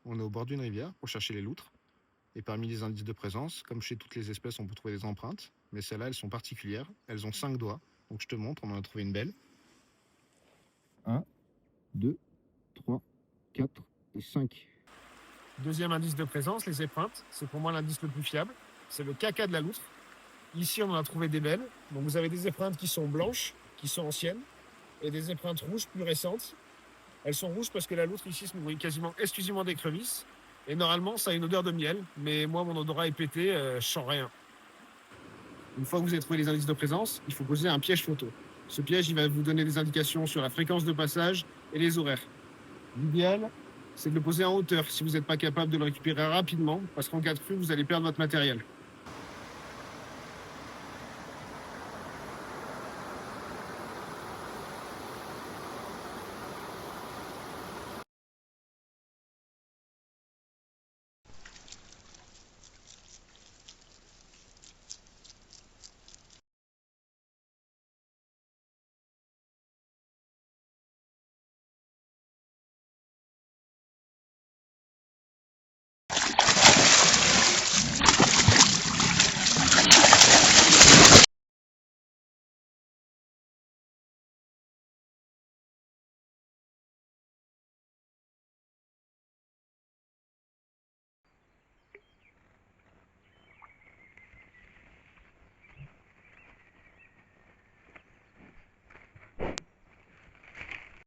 on est au bord d'une rivière pour chercher les loutres. Et parmi les indices de présence, comme chez toutes les espèces, on peut trouver des empreintes. Mais celles-là, elles sont particulières. Elles ont 5 doigts. Donc je te montre, on en a trouvé une belle. 1, 2, 3, 4 et 5. Deuxième indice de présence, les empreintes. C'est pour moi l'indice le plus fiable. C'est le caca de la loutre. Ici, on en a trouvé des belles. Donc vous avez des empreintes qui sont blanches, qui sont anciennes, et des empreintes rouges plus récentes. Elles sont rouges parce que la loutre ici se nourrit quasiment exclusivement d'écrevisses. Et normalement, ça a une odeur de miel. Mais moi, mon odorat est pété, je sens rien. Une fois que vous avez trouvé les indices de présence, il faut poser un piège photo. Ce piège, il va vous donner des indications sur la fréquence de passage et les horaires. L'idéal, c'est de le poser en hauteur si vous n'êtes pas capable de le récupérer rapidement, parce qu'en cas de crue, vous allez perdre votre matériel.